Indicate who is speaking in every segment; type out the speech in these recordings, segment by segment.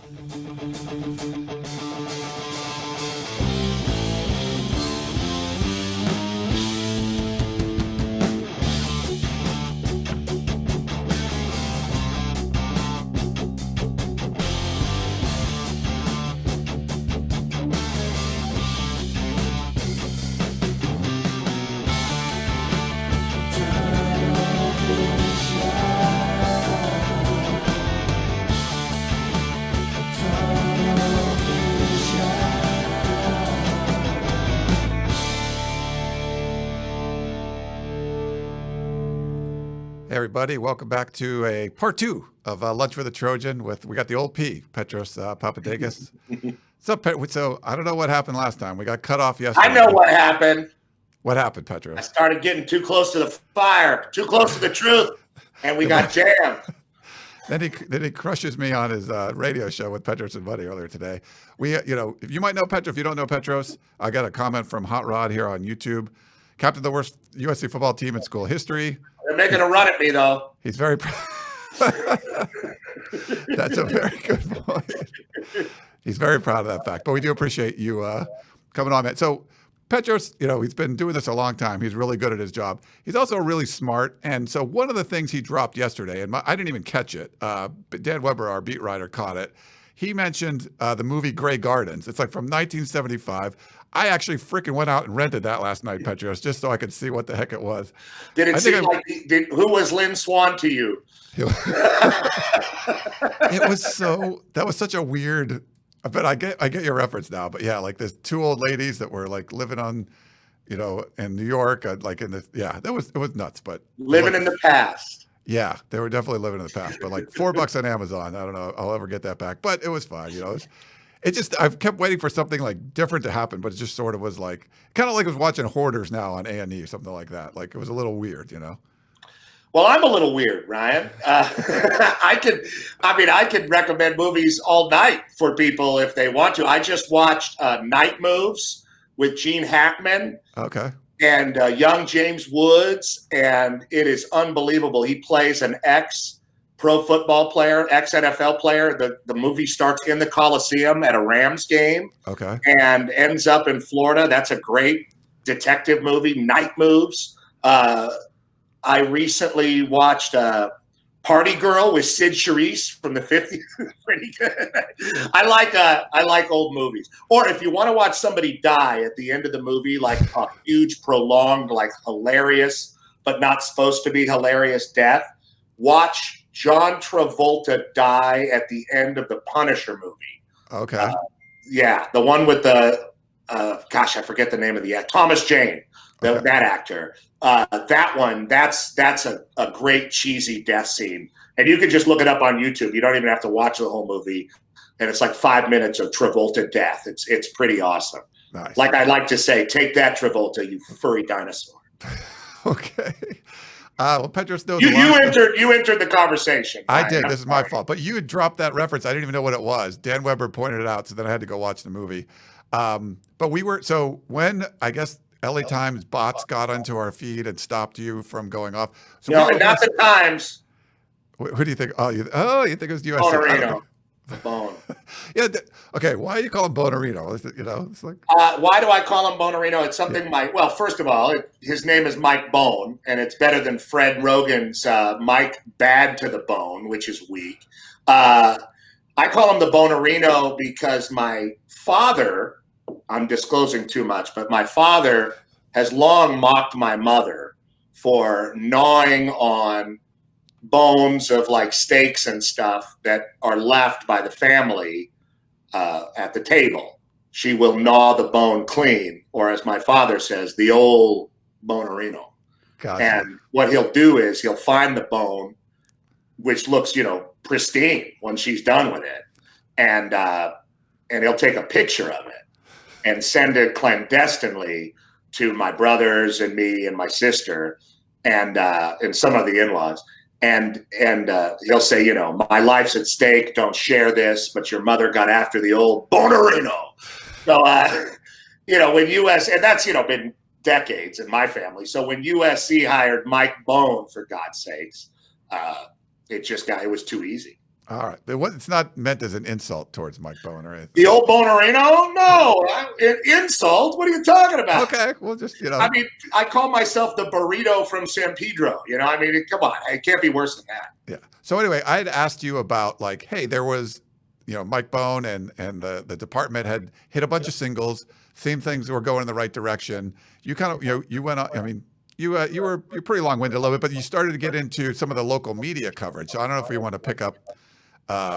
Speaker 1: Hey everybody, welcome back to a part 2 of Lunch with the Trojan. We got the old P, Petros Papadakis. So I don't know what happened last time. We got cut off yesterday.
Speaker 2: I know what happened.
Speaker 1: What happened, Petros?
Speaker 2: I started getting too close to the fire, too close to the truth, and we got jammed.
Speaker 1: Then he crushes me on his radio show with Petros and Buddy earlier today. If you might know Petros, if you don't know Petros, I got a comment from Hot Rod here on YouTube. Captain of the worst USC football team in school history.
Speaker 2: They're making a run at me, though.
Speaker 1: He's very That's a very good point. He's very proud of that fact. But we do appreciate you coming on, man. So Petros, he's been doing this a long time. He's really good at his job. He's also really smart. And so one of the things he dropped yesterday, and I didn't even catch it, but Dan Weber, our beat writer, caught it. He mentioned the movie Bray Gardens. It's like from 1975. I actually freaking went out and rented that last night, Petros, just so I could see what the heck it was.
Speaker 2: Did it seem like who was Lynn Swan to you?
Speaker 1: That was such a weird, but I get your reference now. But yeah, like there's two old ladies that were like living on, in New York, it was nuts, but
Speaker 2: living in the past.
Speaker 1: Yeah, they were definitely living in the past, but like $4 on Amazon. I don't know, I'll ever get that back, but it was fine. I've kept waiting for something like different to happen, but it just sort of was like, kind of like I was watching Hoarders now on A&E or something like that. Like it was a little weird,
Speaker 2: Well, I'm a little weird, Ryan. I could recommend movies all night for people if they want to. I just watched Night Moves with Gene Hackman.
Speaker 1: Okay.
Speaker 2: And young James Woods, and it is unbelievable. He plays an ex-pro football player, ex-NFL player. The movie starts in the Coliseum at a Rams game.
Speaker 1: Okay.
Speaker 2: And ends up in Florida. That's a great detective movie, Night Moves. I recently watched Party Girl with Sid Charisse from the 50s. Pretty good. I like old movies. Or if you want to watch somebody die at the end of the movie, like a huge, prolonged, like hilarious, but not supposed to be hilarious death, watch John Travolta die at the end of the Punisher movie.
Speaker 1: Okay.
Speaker 2: Yeah, the one with the I forget the name of the actor. Thomas Jane, that actor. That one, that's a great cheesy death scene. And you can just look it up on YouTube. You don't even have to watch the whole movie. And it's like 5 minutes of Travolta death. It's pretty awesome.
Speaker 1: Nice.
Speaker 2: Like I like to say, take that, Travolta, you furry dinosaur.
Speaker 1: Okay. Well, Petros knows
Speaker 2: you entered the conversation.
Speaker 1: I did. This is my fault. But you had dropped that reference. I didn't even know what it was. Dan Weber pointed it out, so then I had to go watch the movie. But when I guess LA Times bots got onto our feed and stopped you from going off. So
Speaker 2: not the Times.
Speaker 1: Who do you think? You think it was USC?
Speaker 2: Bonerino. The Bone.
Speaker 1: Yeah. Okay. Why do you call him Bonerino? It's like.
Speaker 2: Why do I call him Bonerino? It's something first of all, his name is Mike Bone, and it's better than Fred Rogan's Mike Bad to the Bone, which is weak. I call him the Bonerino because my father, I'm disclosing too much, but my father has long mocked my mother for gnawing on bones of like steaks and stuff that are left by the family at the table. She will gnaw the bone clean, or as my father says, the old Bonerino.
Speaker 1: Gotcha.
Speaker 2: And what he'll do is he'll find the bone, which looks, pristine when she's done with it, and he'll take a picture of it and send it clandestinely to my brothers and me and my sister and some of the in-laws. And he'll say, my life's at stake. Don't share this. But your mother got after the old Bonerino. So, when and that's, been decades in my family. So when USC hired Mike Bone, for God's sakes, it was too easy.
Speaker 1: All right. It's not meant as an insult towards Mike Bowen or anything.
Speaker 2: The old Bonarino? No. An insult? What are you talking about?
Speaker 1: Okay. Well, just,
Speaker 2: I mean, I call myself the burrito from San Pedro. I mean, come on. It can't be worse than that.
Speaker 1: Yeah. So anyway, I had asked you about like, hey, there was, Mike Bowen and the department had hit a bunch of singles, seemed things were going in the right direction. You kind of, you went on, I mean, you're pretty long-winded a little bit, but you started to get into some of the local media coverage. So I don't know if you want to pick up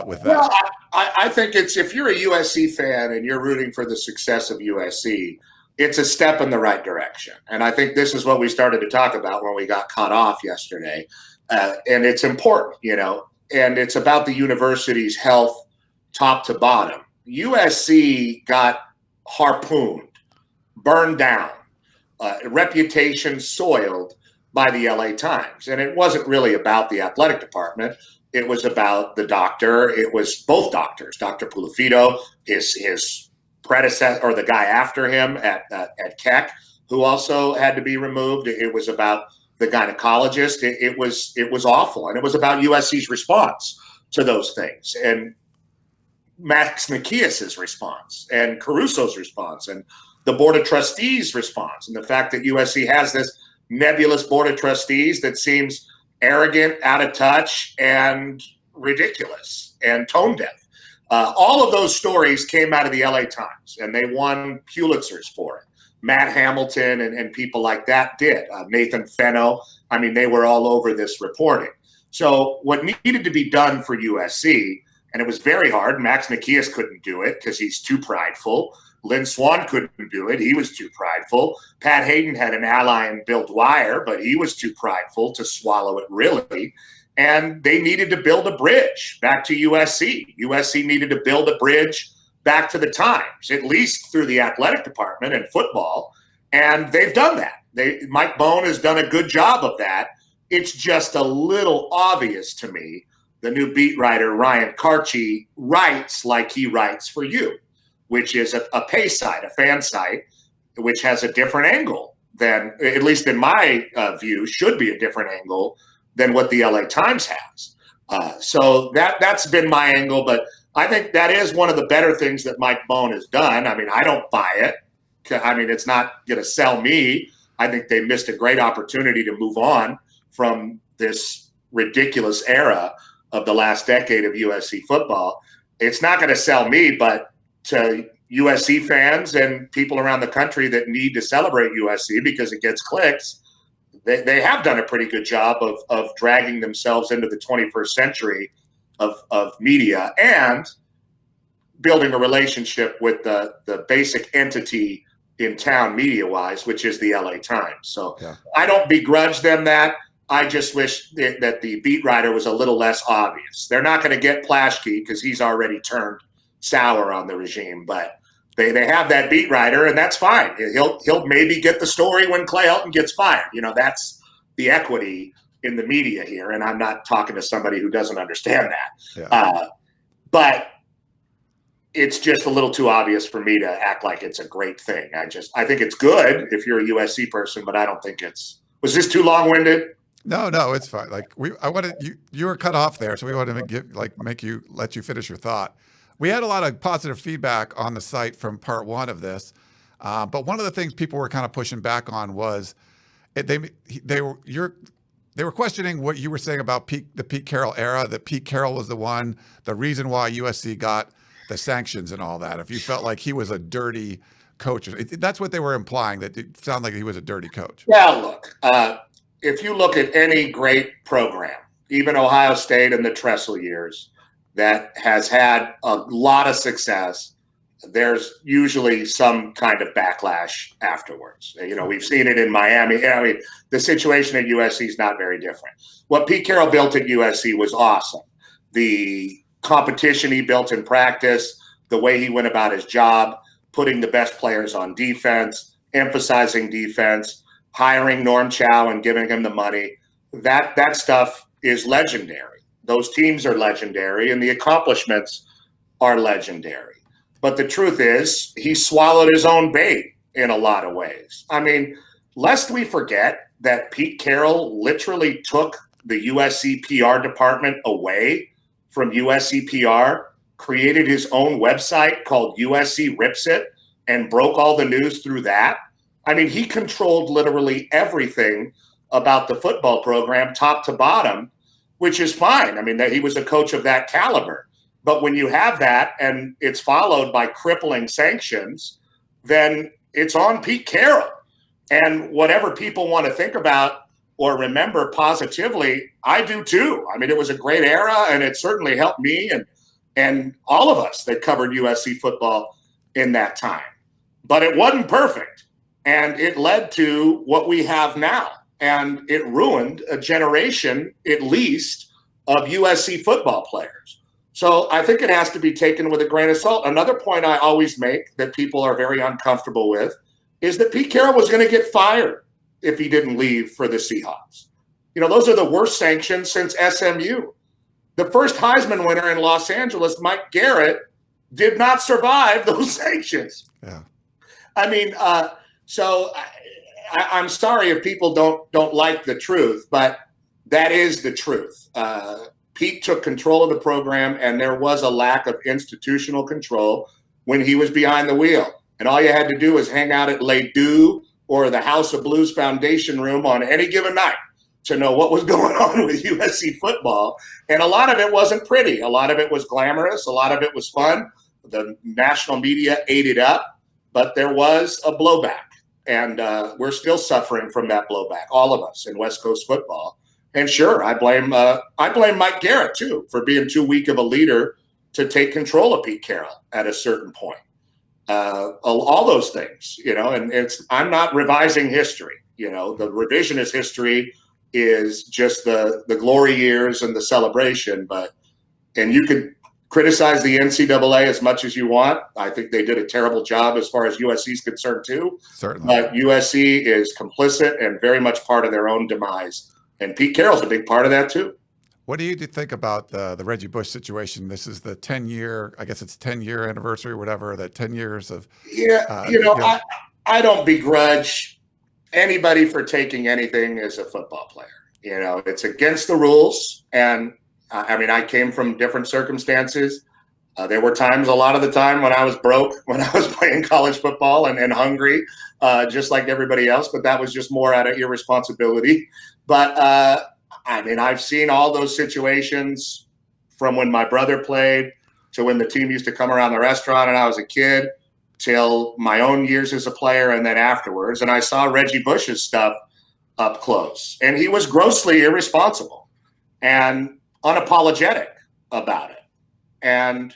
Speaker 1: with that.
Speaker 2: Well, I think if you're a USC fan and you're rooting for the success of USC, it's a step in the right direction. And I think this is what we started to talk about when we got cut off yesterday. And it's important, and it's about the university's health top to bottom. USC got harpooned, burned down, reputation soiled by the LA Times. And it wasn't really about the athletic department. It was about the doctor. It was both doctors, Dr. Pulafito, his predecessor, or the guy after him at Keck, who also had to be removed. It was about the gynecologist. It was awful. And it was about USC's response to those things, and Max Nikias's response, and Caruso's response, and the Board of Trustees' response, and the fact that USC has this nebulous Board of Trustees that seems arrogant, out of touch, and ridiculous, and tone deaf. All of those stories came out of the LA Times, and they won Pulitzers for it. Matt Hamilton and people like that did. Nathan Fenno. I mean, they were all over this reporting. So what needed to be done for USC, and it was very hard. Max Nikias couldn't do it because he's too prideful. Lynn Swann couldn't do it. He was too prideful. Pat Hayden had an ally in Bill Dwyer, but he was too prideful to swallow it, really. And they needed to build a bridge back to USC. USC needed to build a bridge back to the Times, at least through the athletic department and football. And they've done that. Mike Bowen has done a good job of that. It's just a little obvious to me. The new beat writer, Ryan Karchi, writes like he writes for you, which is a pay site, a fan site, which has a different angle than, at least in my view, should be a different angle than what the LA Times has. So that's been my angle, but I think that is one of the better things that Mike Bowen has done. I mean, I don't buy it. I mean, it's not going to sell me. I think they missed a great opportunity to move on from this ridiculous era of the last decade of USC football. It's not going to sell me, but to USC fans and people around the country that need to celebrate USC because it gets clicks, they have done a pretty good job of dragging themselves into the 21st century of media and building a relationship with the basic entity in town media-wise, which is the LA Times. So yeah. I don't begrudge them that. I just wish that the beat writer was a little less obvious. They're not going to get Plaschke because he's already turned sour on the regime, but they have that beat writer, and that's fine. He'll maybe get the story when Clay Helton gets fired. That's the equity in the media here, and I'm not talking to somebody who doesn't understand that. Yeah. But it's just a little too obvious for me to act like it's a great thing. I think it's good if you're a USC person, but I don't think it's. Was this too long-winded?
Speaker 1: No, it's fine. Like I wanted you were cut off there, so we wanted to let you finish your thought. We had a lot of positive feedback on the site from part one of this, but one of the things people were kind of pushing back on was they were questioning what you were saying about the Pete Carroll era. That Pete Carroll was the reason why USC got the sanctions and all that. If you felt like he was a dirty coach, that's what they were implying. That it sounded like he was a dirty coach.
Speaker 2: Yeah, look. If you look at any great program, even Ohio State in the Tressel years, that has had a lot of success, there's usually some kind of backlash afterwards. We've seen it in Miami. I mean, the situation at USC is not very different. What Pete Carroll built at USC was awesome. The competition he built in practice, the way he went about his job, putting the best players on defense, emphasizing defense, hiring Norm Chow and giving him the money, that stuff is legendary. Those teams are legendary, and the accomplishments are legendary. But the truth is, he swallowed his own bait in a lot of ways. I mean, lest we forget that Pete Carroll literally took the USC PR department away from USC PR, created his own website called USC Rips It and broke all the news through that. I mean, he controlled literally everything about the football program, top to bottom, which is fine. I mean, that he was a coach of that caliber. But when you have that and it's followed by crippling sanctions, then it's on Pete Carroll. And whatever people want to think about or remember positively, I do too. I mean, it was a great era, and it certainly helped me and all of us that covered USC football in that time. But it wasn't perfect, and it led to what we have now. And it ruined a generation, at least, of USC football players. So I think it has to be taken with a grain of salt. Another point I always make that people are very uncomfortable with is that Pete Carroll was going to get fired if he didn't leave for the Seahawks. You know, those are the worst sanctions since SMU. The first Heisman winner in Los Angeles, Mike Garrett, did not survive those sanctions.
Speaker 1: Yeah.
Speaker 2: I mean, so I'm sorry if people don't like the truth, but that is the truth. Pete took control of the program, and there was a lack of institutional control when he was behind the wheel. And all you had to do was hang out at Les Deux or the House of Blues Foundation room on any given night to know what was going on with USC football. And a lot of it wasn't pretty. A lot of it was glamorous. A lot of it was fun. The national media ate it up, but there was a blowback. And we're still suffering from that blowback, all of us in West Coast football. And sure, I blame Mike Garrett, too, for being too weak of a leader to take control of Pete Carroll at a certain point. All those things, you know, and I'm not revising history. You know, the revisionist history is just the glory years and the celebration. And you could criticize the NCAA as much as you want. I think they did a terrible job as far as USC is concerned, too.
Speaker 1: Certainly.
Speaker 2: But USC is complicit and very much part of their own demise. And Pete Carroll's a big part of that, too.
Speaker 1: What do you think about the Reggie Bush situation? This is the 10-year, I guess it's 10-year anniversary or whatever, that 10 years of.
Speaker 2: Yeah, I don't begrudge anybody for taking anything as a football player. You know, it's against the rules. And I mean, I came from different circumstances. There were times, a lot of the time, when I was broke, when I was playing college football and hungry, just like everybody else. But that was just more out of irresponsibility. But I mean, I've seen all those situations from when my brother played to when the team used to come around the restaurant and I was a kid till my own years as a player and then afterwards. And I saw Reggie Bush's stuff up close. And he was grossly irresponsible and unapologetic about it. And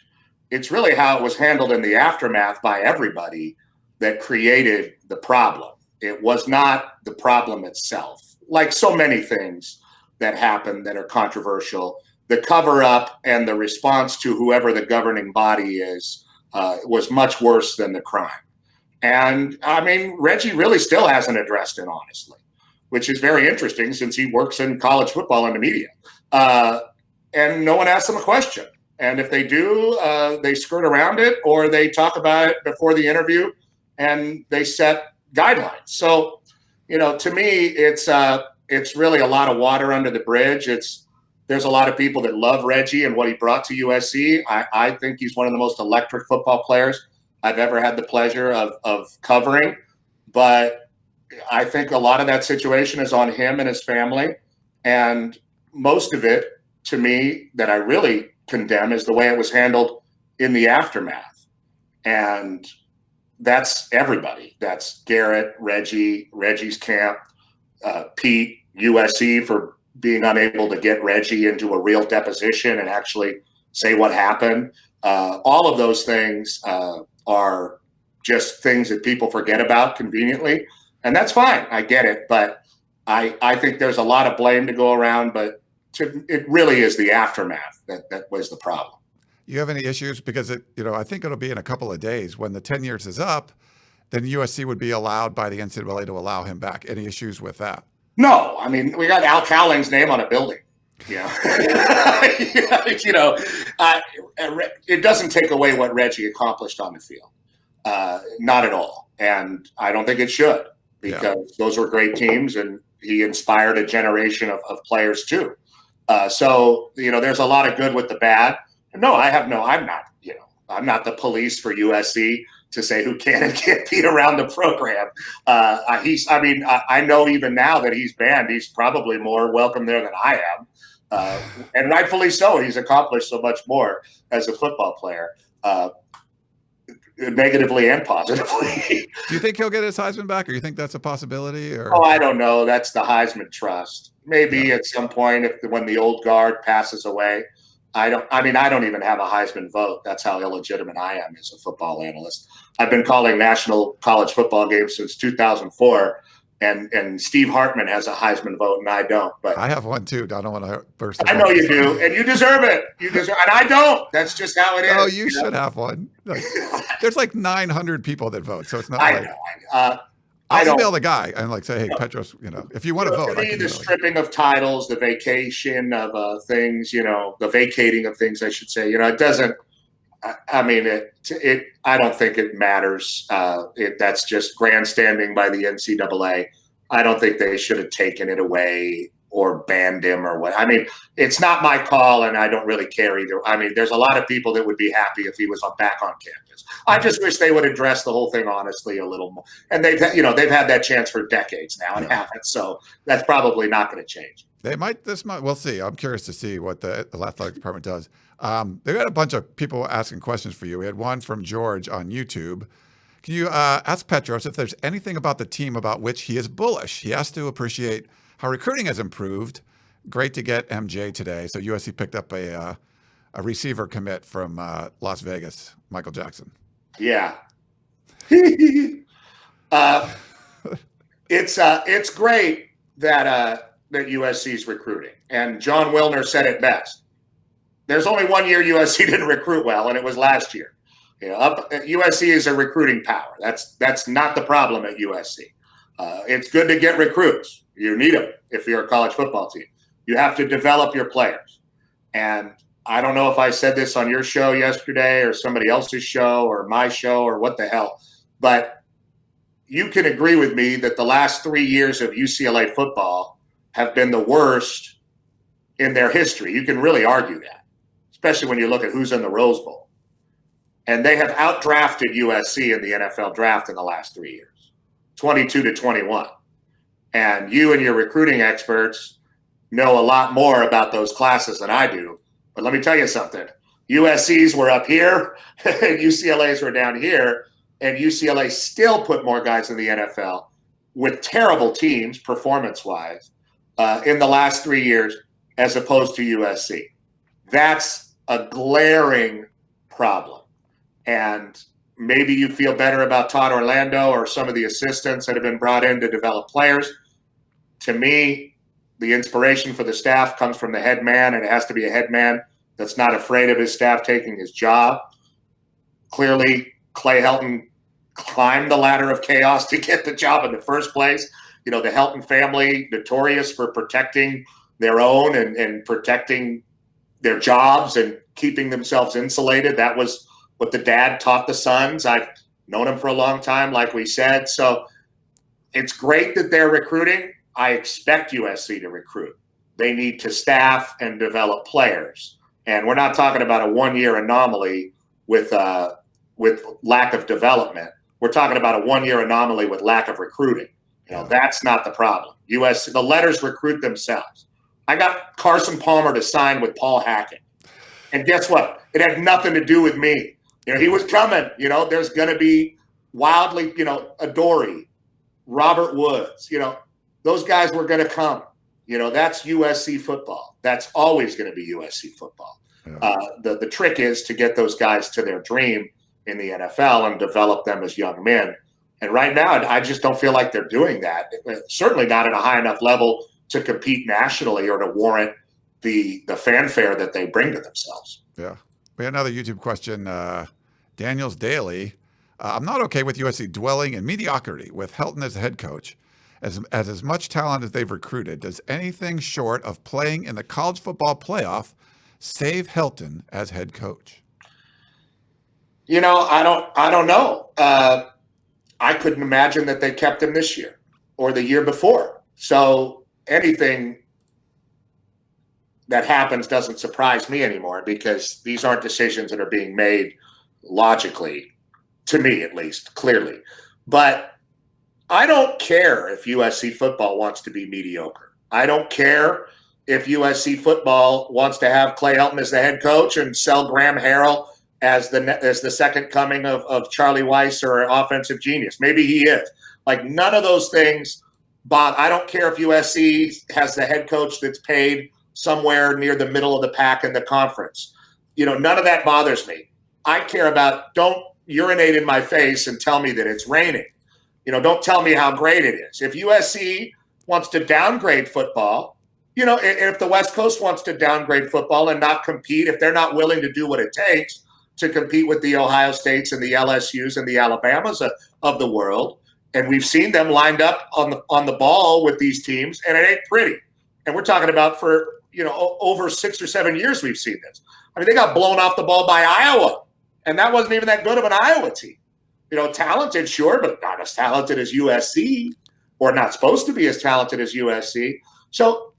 Speaker 2: it's really how it was handled in the aftermath by everybody that created the problem. It was not the problem itself. Like so many things that happen that are controversial, the cover-up and the response to whoever the governing body is was much worse than the crime. And, I mean, Reggie really still hasn't addressed it, honestly, which is very interesting since he works in college football in the media. And no one asks him a question. And if they do, they skirt around it or they talk about it before the interview and they set guidelines. So, you know, to me, it's really a lot of water under the bridge. There's a lot of people that love Reggie and what he brought to USC. I think he's one of the most electric football players I've ever had the pleasure of covering. But I think a lot of that situation is on him and his family. And most of it, to me, that I really condemn is the way it was handled in the aftermath. And that's everybody. That's Garrett, Reggie's camp, Pete, USC for being unable to get Reggie into a real deposition and actually say what happened. All of those things are just things that people forget about conveniently. And that's fine. I get it. But I think there's a lot of blame to go around. But it really is the aftermath that was the problem.
Speaker 1: You have any issues? Because I think it'll be in a couple of days when the 10 years is up, then USC would be allowed by the NCAA to allow him back. Any issues with that?
Speaker 2: No, I mean, we got Al Cowling's name on a building. Yeah. It doesn't take away what Reggie accomplished on the field. Not at all. And I don't think it should, because those were great teams and he inspired a generation of players too. So there's a lot of good with the bad. No, I'm not the police for USC to say who can and can't be around the program. I know even now that he's banned, he's probably more welcome there than I am. And rightfully so. He's accomplished so much more as a football player, negatively and positively.
Speaker 1: Do you think he'll get his Heisman back, or you think that's a possibility? Or?
Speaker 2: Oh, I don't know. That's the Heisman Trust. Maybe at some point, when the old guard passes away. I don't even have a Heisman vote. That's how illegitimate I am as a football analyst. I've been calling national college football games since 2004, and Steve Hartman has a Heisman vote, and I don't. But
Speaker 1: I have one too. I don't want to burst.
Speaker 2: I know you do, and you deserve it. And I don't. That's just how it is.
Speaker 1: Oh, you should have one. There's like 900 people that vote, so it's not. I'll email the guy and say, hey, Petros, if you want to vote.
Speaker 2: To me, the stripping of titles, the vacation of things, the vacating of things, I should say, it doesn't. I don't think it matters. That's just grandstanding by the NCAA. I don't think they should have taken it away or banned him or what. It's not my call, and I don't really care either. There's a lot of people that would be happy if he was back on campus. I just wish they would address the whole thing honestly a little more. And they've had that chance for decades now and haven't. So that's probably not going to change.
Speaker 1: We'll see. I'm curious to see what the athletic department does. They've got a bunch of people asking questions for you. We had one from George on YouTube. Can you ask Petros if there's anything about the team about which he is bullish? He has to appreciate how recruiting has improved. Great to get MJ today. So USC picked up a receiver commit from Las Vegas, Michael Jackson.
Speaker 2: Yeah. It's great that USC is recruiting. And John Wilner said it best. There's only 1 year USC didn't recruit well, and it was last year. USC is a recruiting power. That's not the problem at USC. It's good to get recruits. You need them if you're a college football team. You have to develop your players. And I don't know if I said this on your show yesterday or somebody else's show or my show or what the hell, but you can agree with me that the last 3 years of UCLA football have been the worst in their history. You can really argue that, especially when you look at who's in the Rose Bowl. And they have outdrafted USC in the NFL draft in the last 3 years, 22-21. And you and your recruiting experts know a lot more about those classes than I do. But let me tell you something. USC's were up here and UCLA's were down here. And UCLA still put more guys in the NFL with terrible teams, performance-wise, in the last 3 years as opposed to USC. That's a glaring problem. And maybe you feel better about Todd Orlando or some of the assistants that have been brought in to develop players. To me, the inspiration for the staff comes from the head man, and it has to be a head man that's not afraid of his staff taking his job. Clearly, Clay Helton climbed the ladder of chaos to get the job in the first place. The Helton family, notorious for protecting their own and protecting their jobs and keeping themselves insulated. That was what the dad taught the sons. I've known him for a long time, like we said. So it's great that they're recruiting. I expect USC to recruit. They need to staff and develop players. And we're not talking about a 1 year anomaly with lack of development. We're talking about a 1 year anomaly with lack of recruiting. That's not the problem. USC, the letters recruit themselves. I got Carson Palmer to sign with Paul Hackett. And guess what? It had nothing to do with me. He was coming. There's going to be wildly, Adoree, Robert Woods, those guys were going to come. That's USC football. That's always going to be USC football. Yeah. The trick is to get those guys to their dream in the NFL and develop them as young men. And right now, I just don't feel like they're doing that. Certainly not at a high enough level to compete nationally or to warrant the fanfare that they bring to themselves.
Speaker 1: Yeah. We had another YouTube question. Daniels Daily. I'm not okay with USC dwelling in mediocrity with Helton as the head coach. As much talent as they've recruited, does anything short of playing in the college football playoff save Helton as head coach?
Speaker 2: I don't know. I couldn't imagine that they kept him this year or the year before. So anything that happens doesn't surprise me anymore, because these aren't decisions that are being made logically, to me at least, clearly. But I don't care if USC football wants to be mediocre. I don't care if USC football wants to have Clay Helton as the head coach and sell Graham Harrell as the second coming of Charlie Weiss or an offensive genius. Maybe he is. Like, none of those things. But I don't care if USC has the head coach that's paid somewhere near the middle of the pack in the conference. None of that bothers me. I care about, don't urinate in my face and tell me that it's raining. Don't tell me how great it is. If USC wants to downgrade football, if the West Coast wants to downgrade football and not compete, if they're not willing to do what it takes to compete with the Ohio States and the LSUs and the Alabamas of the world, and we've seen them lined up on the ball with these teams, and it ain't pretty. And we're talking about for over 6 or 7 years we've seen this. I mean, they got blown off the ball by Iowa, and that wasn't even that good of an Iowa team. Talented, sure, but not as talented as USC, or not supposed to be as talented as USC. So,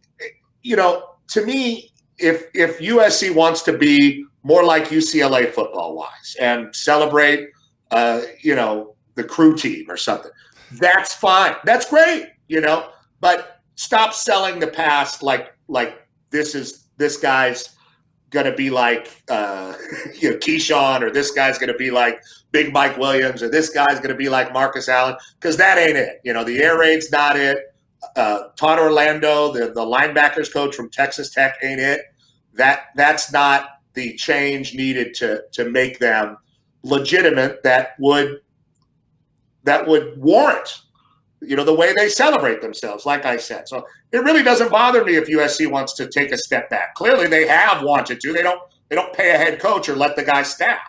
Speaker 2: to me, if USC wants to be more like UCLA football-wise and celebrate, the crew team or something, that's fine. That's great, but stop selling the past like this guy's going to be like Keyshawn, or this guy's going to be like Big Mike Williams, or this guy's going to be like Marcus Allen, because that ain't it. The air raid's not it. Todd Orlando, the linebackers coach from Texas Tech, ain't it. That's not the change needed to make them legitimate. That would warrant, the way they celebrate themselves, like I said. So it really doesn't bother me if USC wants to take a step back. Clearly they have wanted to. They don't pay a head coach or let the guy staff.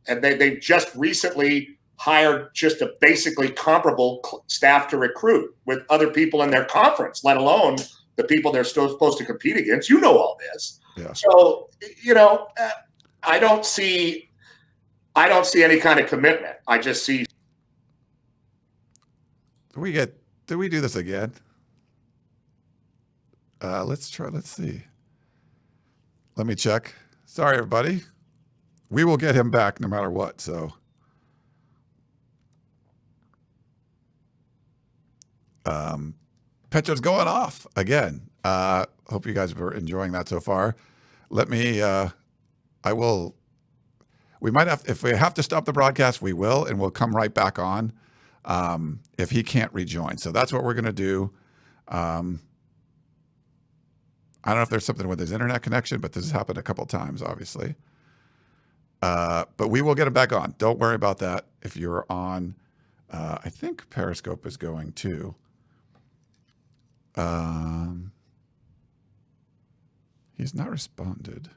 Speaker 2: And they just recently hired just a basically comparable staff to recruit with other people in their conference, let alone the people they're still supposed to compete against. All this. Yeah. So, I don't see any kind of commitment. I just see.
Speaker 1: Did we do this again? Let's see. Let me check. Sorry, everybody. We will get him back no matter what. So, Petros going off again. Hope you guys are enjoying that so far. Let me, we might have, if we have to stop the broadcast, we will, and we'll come right back on if he can't rejoin. So that's what we're going to do. I don't know if there's something with his internet connection, but this has happened a couple times, obviously. But we will get him back on. Don't worry about that. If you're on, I think Periscope is going too. He's not responded.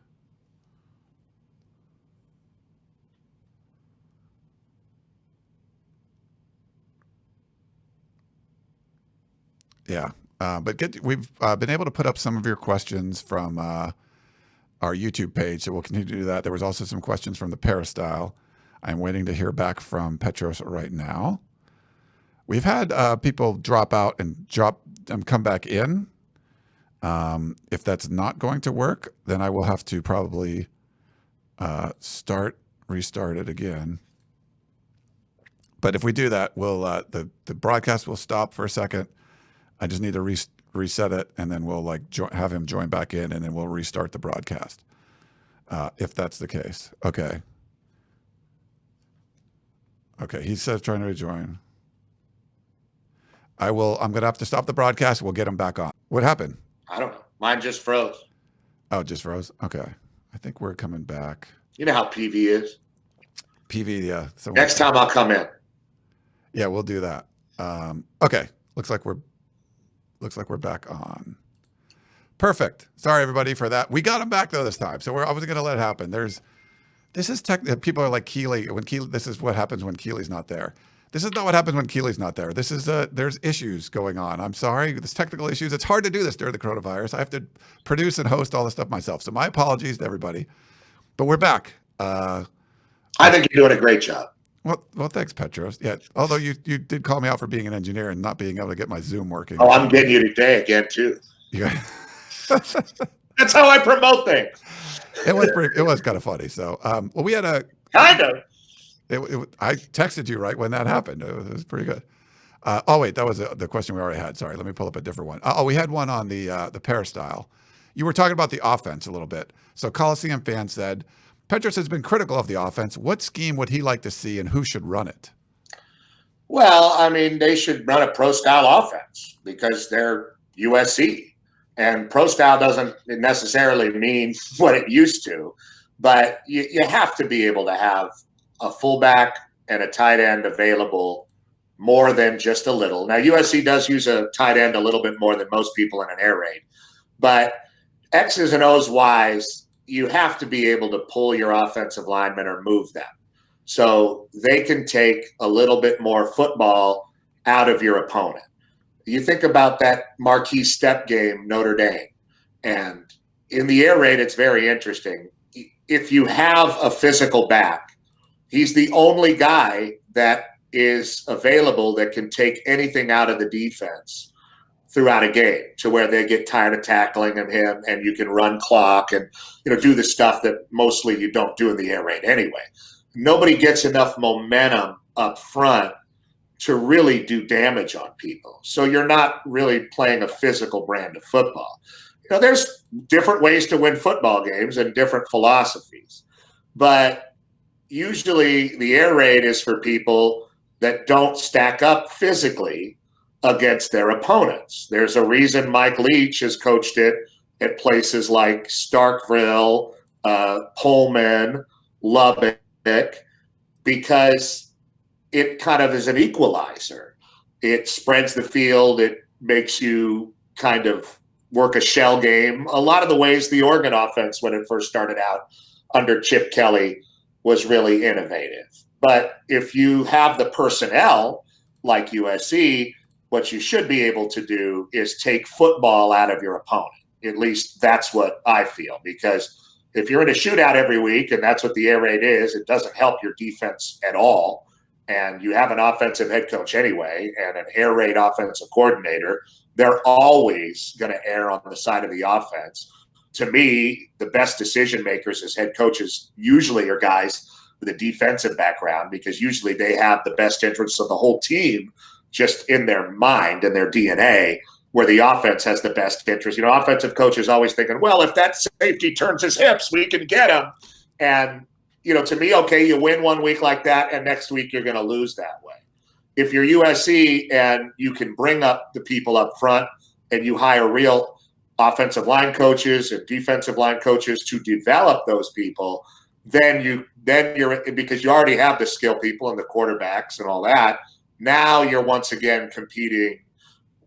Speaker 1: Yeah. But we've been able to put up some of your questions from our YouTube page, so we'll continue to do that. There was also some questions from the Peristyle. I'm waiting to hear back from Petros right now. We've had people drop out and come back in. If that's not going to work, then I will have to probably restart it again. But if we do that, we'll the broadcast will stop for a second. I just need to reset it, and then we'll have him join back in, and then we'll restart the broadcast. If that's the case. Okay. Okay, he says trying to rejoin. I'm going to have to stop the broadcast. We'll get him back on. What happened?
Speaker 2: I don't know. Mine just froze.
Speaker 1: Oh, it just froze? Okay. I think we're coming back.
Speaker 2: You know how PV is.
Speaker 1: PV, yeah.
Speaker 2: Next time I'll come in.
Speaker 1: Yeah, we'll do that. Okay. Looks like we're back on. Perfect. Sorry, everybody, for that. We got him back, though, this time. So I wasn't going to let it happen. People are like Keeley. This is what happens when Keeley's not there. This is not what happens when Keeley's not there. This is there's issues going on. I'm sorry. There's technical issues. It's hard to do this during the coronavirus. I have to produce and host all this stuff myself. So my apologies to everybody. But we're back.
Speaker 2: I think you're doing a great job.
Speaker 1: Well, thanks, Petros. Yeah, although you did call me out for being an engineer and not being able to get my Zoom working.
Speaker 2: Oh, I'm getting you today again, too.
Speaker 1: Yeah.
Speaker 2: That's how I promote things.
Speaker 1: It was kind of funny. So, well, we had a
Speaker 2: kind of.
Speaker 1: I texted you right when that happened. It was pretty good. Oh wait, that was the question we already had. Sorry, let me pull up a different one. We had one on the peristyle. You were talking about the offense a little bit. So Coliseum fan said, Petros has been critical of the offense. What scheme would he like to see, and who should run it?
Speaker 2: Well, I mean, they should run a pro-style offense because they're USC. And pro-style doesn't necessarily mean what it used to, but you have to be able to have a fullback and a tight end available more than just a little. Now, USC does use a tight end a little bit more than most people in an air raid, but X's and O's wise, you have to be able to pull your offensive linemen or move them so they can take a little bit more football out of your opponent. You think about that marquee step game, Notre Dame, and in the air raid, it's very interesting. If you have a physical back, he's the only guy that is available that can take anything out of the defense throughout a game to where they get tired of tackling him and you can run clock and do the stuff that mostly you don't do in the air raid anyway. Nobody gets enough momentum up front to really do damage on people. So you're not really playing a physical brand of football. There's different ways to win football games and different philosophies, but usually the air raid is for people that don't stack up physically against their opponents. There's a reason Mike Leach has coached it at places like Starkville, Pullman, Lubbock, because it kind of is an equalizer. It spreads the field. It makes you kind of work a shell game. A lot of the ways the Oregon offense, when it first started out under Chip Kelly, was really innovative. But if you have the personnel like USC, what you should be able to do is take football out of your opponent. At least that's what I feel, because if you're in a shootout every week, and that's what the air raid is, it doesn't help your defense at all. And you have an offensive head coach anyway and an air raid offensive coordinator, they're always going to err on the side of the offense. To me, the best decision makers as head coaches usually are guys with a defensive background, because usually they have the best interests of the whole team just in their mind and their DNA, where the offense has the best interest. Offensive coaches always thinking, well, if that safety turns his hips, we can get him. And, to me, okay, you win one week like that, and next week you're going to lose that way. If you're USC and you can bring up the people up front and you hire real offensive line coaches and defensive line coaches to develop those people, then you're, because you already have the skill people and the quarterbacks and all that. Now you're once again competing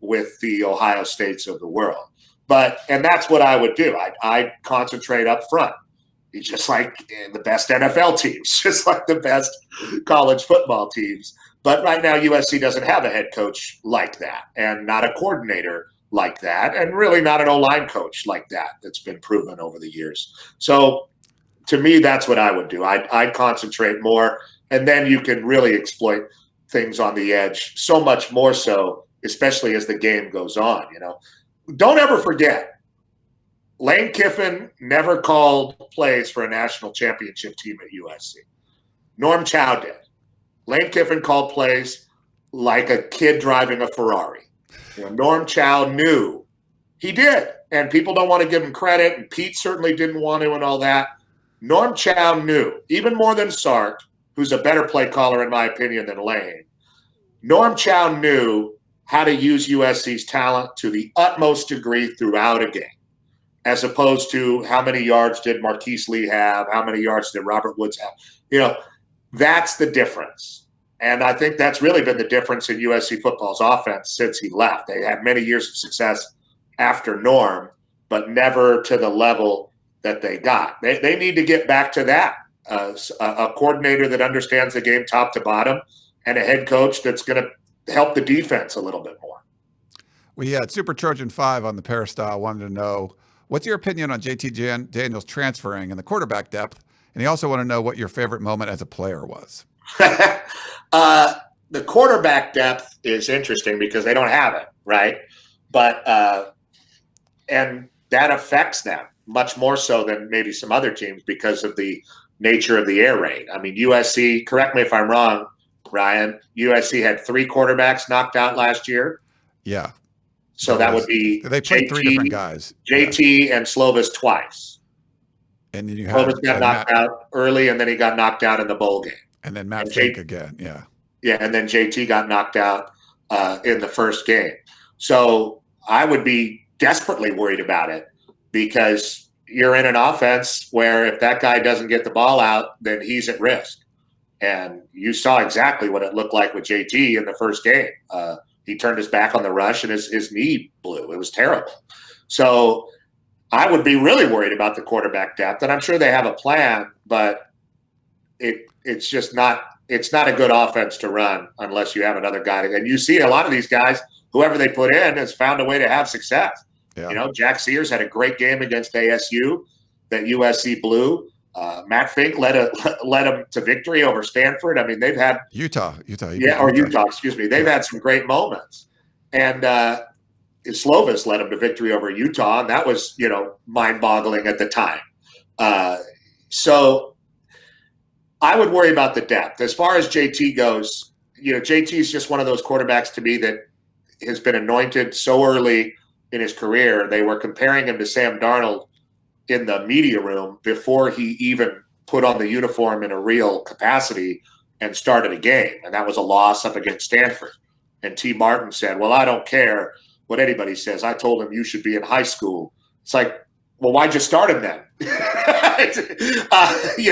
Speaker 2: with the Ohio States of the world. And that's what I would do. I'd concentrate up front. It's just like the best NFL teams, just like the best college football teams. But right now, USC doesn't have a head coach like that, and not a coordinator like that, and really not an O-line coach like that that's been proven over the years. So to me, that's what I would do. I'd concentrate more, and then you can really exploit things on the edge so much more so, especially as the game goes on. Don't ever forget, Lane Kiffin never called plays for a national championship team at USC. Norm Chow did. Lane Kiffin called plays like a kid driving a Ferrari. Norm Chow knew. He did. And people don't want to give him credit, and Pete certainly didn't want to and all that. Norm Chow knew, even more than Sark, who's a better play caller in my opinion than Lane. Norm Chow knew how to use USC's talent to the utmost degree throughout a game, as opposed to how many yards did Marquise Lee have, how many yards did Robert Woods have. That's the difference. And I think that's really been the difference in USC football's offense since he left. They had many years of success after Norm, but never to the level that they got. They need to get back to that. A coordinator that understands the game top to bottom, and a head coach that's going to help the defense a little bit more.
Speaker 1: We had Super Trojan 5 on the peristyle wanted to know, what's your opinion on JT Daniels transferring and the quarterback depth? And he also wanted to know what your favorite moment as a player was.
Speaker 2: The quarterback depth is interesting because they don't have it, right? But and that affects them much more so than maybe some other teams because of the nature of the air raid. I mean, USC, correct me if I'm wrong, Ryan, USC had 3 quarterbacks knocked out last year.
Speaker 1: Yeah.
Speaker 2: So that would be
Speaker 1: they played 3 different guys.
Speaker 2: JT and Slovis twice.
Speaker 1: And then you had
Speaker 2: Slovis got knocked out early, and then he got knocked out in the bowl game.
Speaker 1: And then Matt Fink again, yeah.
Speaker 2: Yeah, and then JT got knocked out in the first game. So I would be desperately worried about it because you're in an offense where if that guy doesn't get the ball out, then he's at risk. And you saw exactly what it looked like with JT in the first game. He turned his back on the rush and his knee blew. It was terrible. So I would be really worried about the quarterback depth. And I'm sure they have a plan, but it's just not – it's not a good offense to run unless you have another guy. And you see a lot of these guys, whoever they put in has found a way to have success. Yeah. You know, Jack Sears had a great game against ASU that USC blew. Matt Fink led him to victory over Stanford. I mean, they've had
Speaker 1: Utah.
Speaker 2: Utah, excuse me. They've had some great moments. And Slovis led him to victory over Utah, and that was, mind-boggling at the time. So I would worry about the depth. As far as JT goes, JT is just one of those quarterbacks to me that has been anointed so early in his career. They were comparing him to Sam Darnold in the media room before he even put on the uniform in a real capacity and started a game. And that was a loss up against Stanford. And T. Martin said, well, I don't care what anybody says. I told him you should be in high school. It's like, well, why'd you start him then?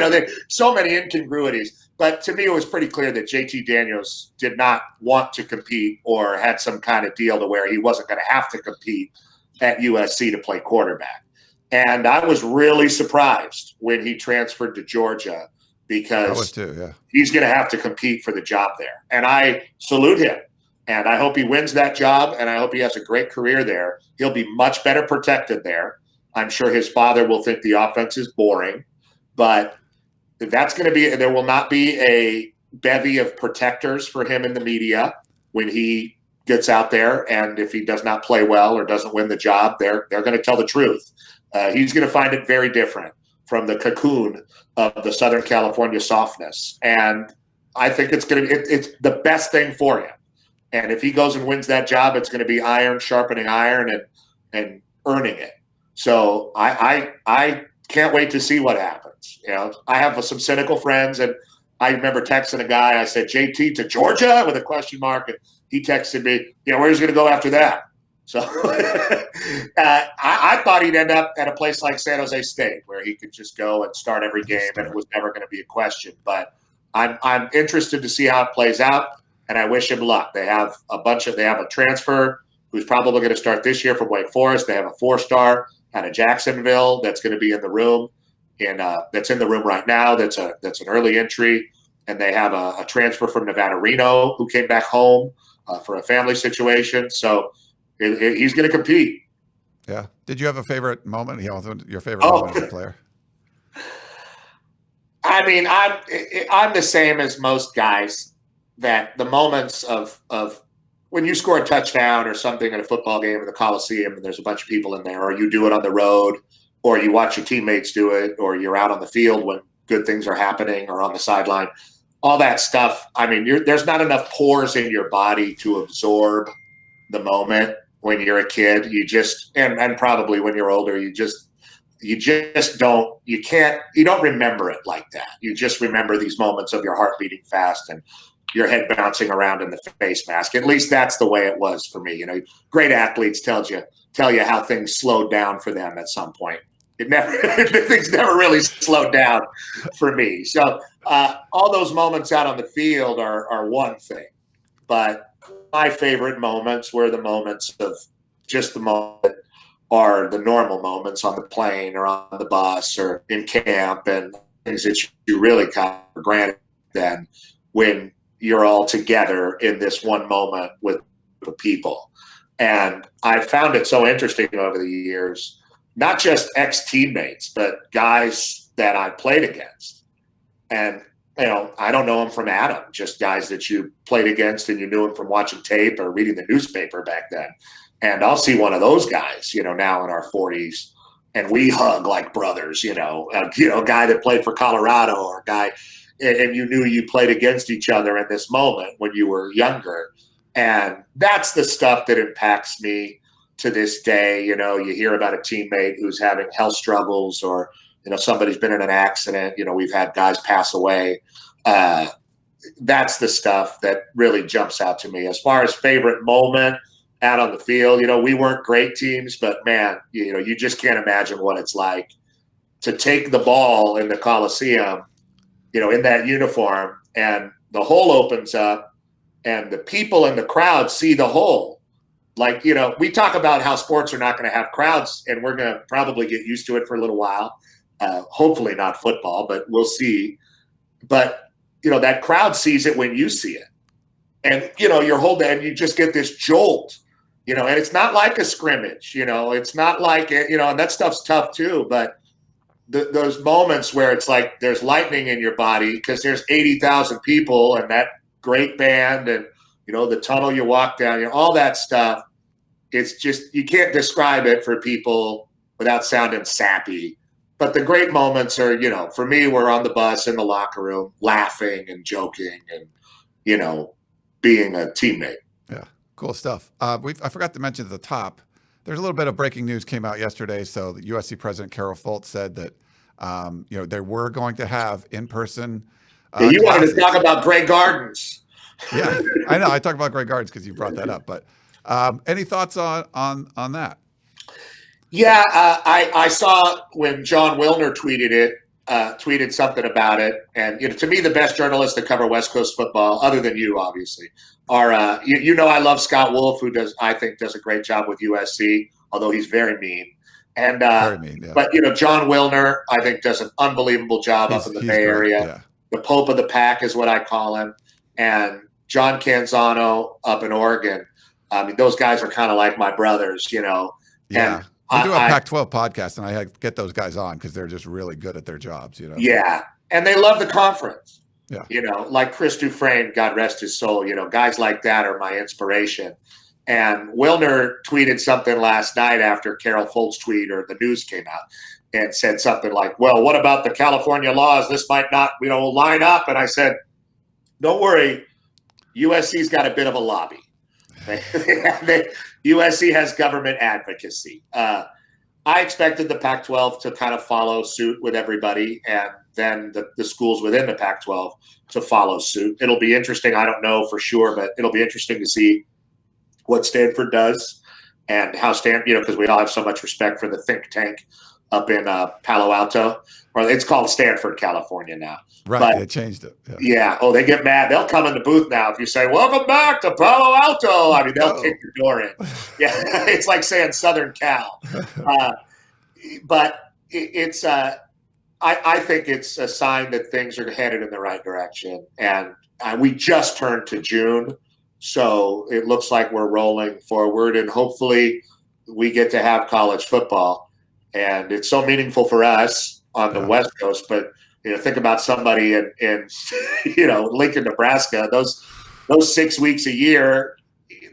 Speaker 2: There's so many incongruities. But to me, it was pretty clear that JT Daniels did not want to compete or had some kind of deal to where he wasn't going to have to compete at USC to play quarterback. And I was really surprised when he transferred to Georgia because he's going to have to compete for the job there. And I salute him. And I hope he wins that job, and I hope he has a great career there. He'll be much better protected there. I'm sure his father will think the offense is boring. But that's going to be – there will not be a bevy of protectors for him in the media when he gets out there. And if he does not play well or doesn't win the job, they're going to tell the truth. He's going to find it very different from the cocoon of the Southern California softness. And I think it's going to be it's the best thing for him. And if he goes and wins that job, it's going to be iron sharpening iron and earning it. So I can't wait to see what happens. I have some cynical friends, and I remember texting a guy. I said, JT to Georgia with a question mark. And he texted me, where's he going to go after that? So I thought he'd end up at a place like San Jose State where he could just go and start every game and it was never going to be a question. But I'm interested to see how it plays out, and I wish him luck. They have a transfer who's probably going to start this year from Wake Forest. They have a 4-star out of Jacksonville that's going to be in the room, and that's in the room right now. That's an early entry, and they have a transfer from Nevada Reno who came back home for a family situation. So he's going to compete.
Speaker 1: Yeah. Did you have a favorite moment? Your favorite moment as a player?
Speaker 2: I mean, I'm the same as most guys. That the moments of when you score a touchdown or something in a football game in the Coliseum and there's a bunch of people in there, or you do it on the road, or you watch your teammates do it, or you're out on the field when good things are happening or on the sideline, all that stuff. I mean, there's not enough pores in your body to absorb the moment when you're a kid. You just and probably when you're older, you don't remember it like that. You just remember these moments of your heart beating fast and your head bouncing around in the face mask. At least that's the way it was for me. Great athletes tell you how things slowed down for them at some point. Things never really slowed down for me. So all those moments out on the field are one thing, but my favorite moments were the moments of just the moment are the normal moments on the plane or on the bus or in camp and things that you really kind of for granted then when you're all together in this one moment with the people. And I found it so interesting over the years, not just ex-teammates, but guys that I played against. And, I don't know them from Adam, just guys that you played against and you knew them from watching tape or reading the newspaper back then. And I'll see one of those guys, now in our 40s. and we hug like brothers, a guy that played for Colorado or a guy, and you knew you played against each other in this moment when you were younger. And that's the stuff that impacts me to this day. You hear about a teammate who's having health struggles, or, somebody's been in an accident. We've had guys pass away. That's the stuff that really jumps out to me. As far as favorite moment out on the field, we weren't great teams, but man, you just can't imagine what it's like to take the ball in the Coliseum, in that uniform, and the hole opens up and the people in the crowd see the hole. Like, we talk about how sports are not going to have crowds, and we're going to probably get used to it for a little while. Hopefully not football, but we'll see. But, that crowd sees it when you see it. And, you're holding, and you just get this jolt, and it's not like a scrimmage, it's not like, and that stuff's tough too. But those moments where it's like there's lightning in your body because there's 80,000 people and that great band and, the tunnel you walk down, all that stuff. It's just, you can't describe it for people without sounding sappy. But the great moments are, for me, we're on the bus in the locker room laughing and joking and, being a teammate.
Speaker 1: Yeah, cool stuff. I forgot to mention at the top, there's a little bit of breaking news came out yesterday. So the USC president, Carroll, said that, they were going to have in-person
Speaker 2: you wanted
Speaker 1: classes.
Speaker 2: to talk about Bray Gardens.
Speaker 1: Yeah, I know. I talked about Bray Gardens because you brought that up. But any thoughts on that?
Speaker 2: Yeah, I saw when John Wilner tweeted something about it. And, to me, the best journalists that cover West Coast football, other than you, obviously, are, I love Scott Wolf, who I think does a great job with USC, although he's very mean. And,
Speaker 1: very mean, yeah.
Speaker 2: But, John Wilner, I think, does an unbelievable job up in the Bay Area.
Speaker 1: Yeah.
Speaker 2: The Pope of the Pack is what I call him. And John Canzano up in Oregon. I mean, those guys are kind of like my brothers,
Speaker 1: Yeah.
Speaker 2: And
Speaker 1: We do a Pac-12 podcast, and I get those guys on because they're just really good at their jobs,
Speaker 2: Yeah, and they love the conference.
Speaker 1: Yeah.
Speaker 2: Like Chris Dufresne, God rest his soul. Guys like that are my inspiration. And Wilner tweeted something last night after Carroll Folt's tweet or the news came out and said something like, well, what about the California laws? This might not, line up. And I said, don't worry. USC's got a bit of a lobby. USC has government advocacy. I expected the Pac-12 to kind of follow suit with everybody, and then the schools within the Pac-12 to follow suit. It'll be interesting. I don't know for sure, but it'll be interesting to see what Stanford does and how Stanford, because we all have so much respect for the think tank up in Palo Alto, or it's called Stanford, California now.
Speaker 1: Right,
Speaker 2: but,
Speaker 1: they changed it.
Speaker 2: Yeah. Oh, they get mad. They'll come in the booth now if you say, welcome back to Palo Alto. I mean, they'll kick your door in. Yeah, it's like saying Southern Cal. But it's I think it's a sign that things are headed in the right direction. And we just turned to June, so it looks like we're rolling forward. And hopefully we get to have college football. And it's so meaningful for us on the West Coast, but think about somebody in Lincoln, Nebraska. Those 6 weeks a year,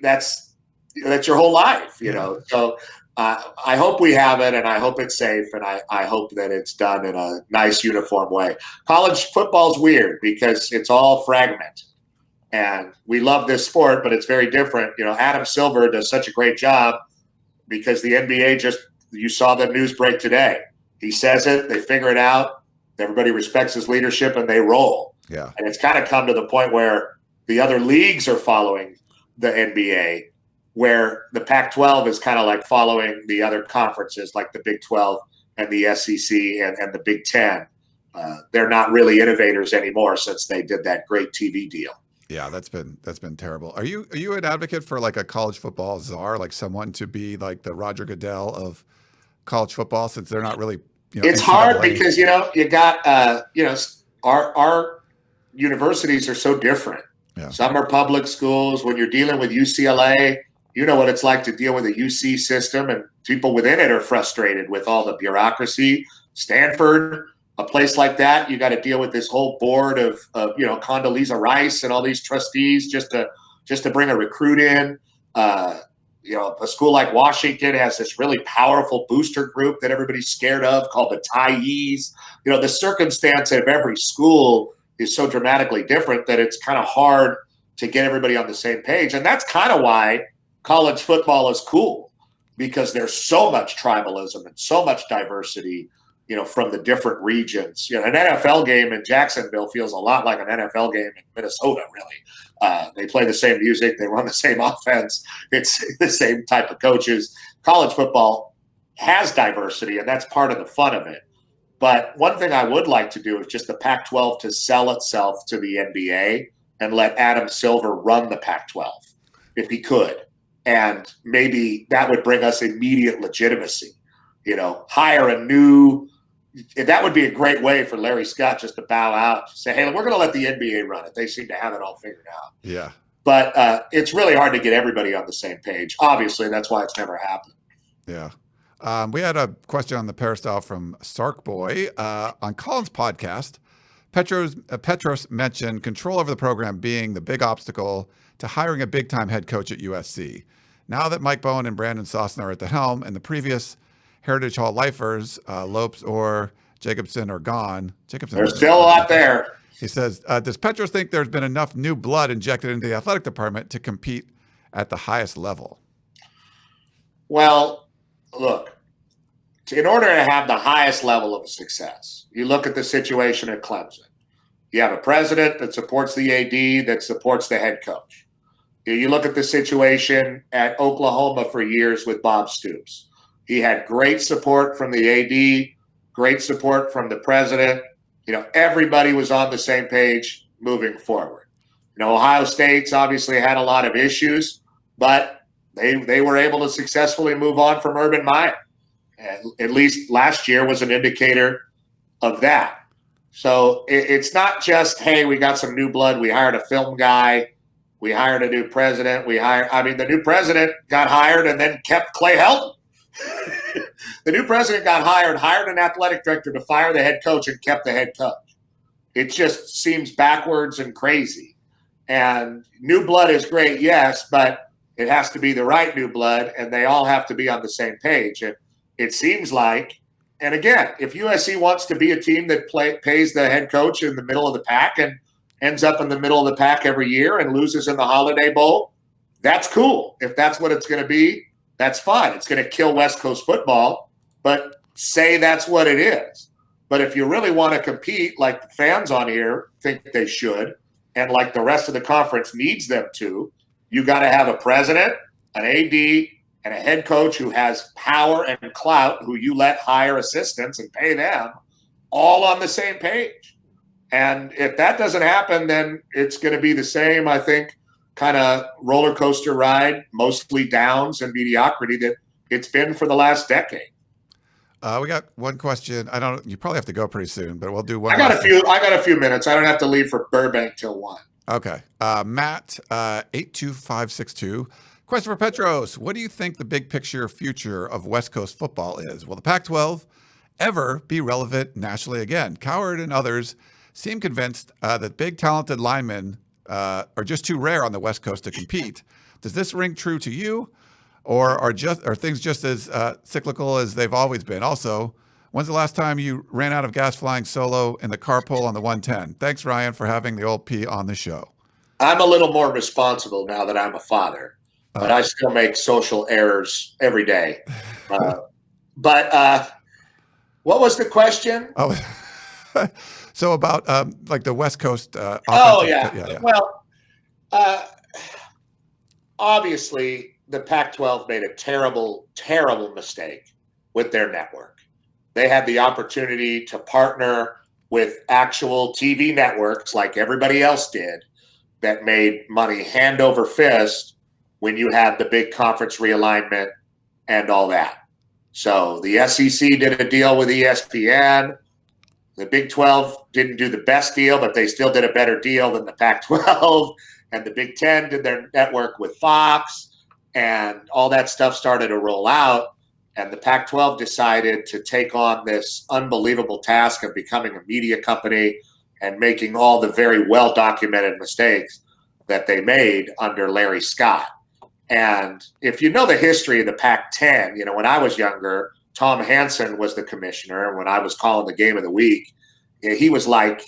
Speaker 2: that's your whole life. So I hope we have it, and I hope it's safe, and I hope that it's done in a nice, uniform way. College football's weird because it's all fragmented, and we love this sport, but it's very different. Adam Silver does such a great job because the NBA you saw the news break today. He says it, they figure it out. Everybody respects his leadership, and they roll.
Speaker 1: Yeah.
Speaker 2: And it's kind of come to the point where the other leagues are following the NBA, where the Pac-12 is kind of like following the other conferences, like the Big 12 and the SEC and the Big 10. They're not really innovators anymore since they did that great TV deal.
Speaker 1: Yeah, that's been terrible. Are you an advocate for like a college football czar, like someone to be like the Roger Goodell of college football, since they're not really?
Speaker 2: It's hard because you got our universities are so different.
Speaker 1: Yeah.
Speaker 2: Some are public schools. When you're dealing with UCLA, you know what it's like to deal with a UC system, and people within it are frustrated with all the bureaucracy. Stanford, a place like that, you got to deal with this whole board of Condoleezza Rice and all these trustees just to bring a recruit in. A school like Washington has this really powerful booster group that everybody's scared of called the Tyes. The circumstance of every school is so dramatically different that it's kind of hard to get everybody on the same page. And that's kind of why college football is cool, because there's so much tribalism and so much diversity, from the different regions. An NFL game in Jacksonville feels a lot like an NFL game in Minnesota, really. They play the same music. They run the same offense. It's the same type of coaches. College football has diversity, and that's part of the fun of it. But one thing I would like to do is just the Pac-12 to sell itself to the NBA and let Adam Silver run the Pac-12 if he could. And maybe that would bring us immediate legitimacy. Hire a new – that would be a great way for Larry Scott just to bow out, say, hey, we're going to let the NBA run it. They seem to have it all figured out.
Speaker 1: Yeah.
Speaker 2: But it's really hard to get everybody on the same page. Obviously, that's why it's never happened.
Speaker 1: Yeah. We had a question on the peristyle from Sark Boy. On Colin's podcast, Petros mentioned control over the program being the big obstacle to hiring a big-time head coach at USC. Now that Mike Bowen and Brandon Sosna are at the helm and the previous Heritage Hall lifers, Lopes or Jacobson, are gone.
Speaker 2: There's still a lot there.
Speaker 1: He says, does Petros think there's been enough new blood injected into the athletic department to compete at the highest level?
Speaker 2: Well, look, in order to have the highest level of success, you look at the situation at Clemson. You have a president that supports the AD, that supports the head coach. You look at the situation at Oklahoma for years with Bob Stoops. He had great support from the AD, great support from the president. Everybody was on the same page moving forward. Ohio State's obviously had a lot of issues, but they were able to successfully move on from Urban Meyer. And at least last year was an indicator of that. So it's not just, hey, we got some new blood. We hired a film guy. We hired a new president. The new president got hired and then kept Clay Helton. The new president got hired an athletic director to fire the head coach and kept the head coach. It just seems backwards and crazy. And new blood is great, yes, but it has to be the right new blood, and they all have to be on the same page. And it seems like, and again, if USC wants to be a team that pays the head coach in the middle of the pack and ends up in the middle of the pack every year and loses in the Holiday Bowl, that's cool. If that's what it's going to be, that's fine. It's going to kill West Coast football, but say that's what it is. But if you really want to compete like the fans on here think they should, and like the rest of the conference needs them to, you got to have a president, an AD, and a head coach who has power and clout, who you let hire assistants and pay them, all on the same page. And if that doesn't happen, then it's going to be the same, I think, kind of roller coaster ride, mostly downs and mediocrity that it's been for the last decade.
Speaker 1: We got one question. You probably have to go pretty soon, but we'll do one.
Speaker 2: I got a few minutes. I don't have to leave for Burbank till 1.
Speaker 1: Okay. Matt, 82562. Question for Petros. What do you think the big picture future of West Coast football is? Will the Pac-12 ever be relevant nationally again? Coward and others seem convinced that big talented linemen are just too rare on the West Coast to compete. Does this ring true to you, or are things just as cyclical as they've always been? Also, when's the last time you ran out of gas flying solo in the carpool on the 110? Thanks, Ryan, for having the old P on the show. I'm
Speaker 2: a little more responsible now that I'm a father, but I still make social errors every day. But what was the question?
Speaker 1: Oh, so about like the West Coast.
Speaker 2: Yeah. Well, obviously the Pac-12 made a terrible, terrible mistake with their network. They had the opportunity to partner with actual TV networks like everybody else did that made money hand over fist when you had the big conference realignment and all that. So the SEC did a deal with ESPN. The Big 12 didn't do the best deal, but they still did a better deal than the Pac-12. And the Big 10 did their network with Fox, and all that stuff started to roll out. And the Pac-12 decided to take on this unbelievable task of becoming a media company and making all the very well-documented mistakes that they made under Larry Scott. And if you know the history of the Pac-10, when I was younger, Tom Hansen was the commissioner. And when I was calling the game of the week, he was like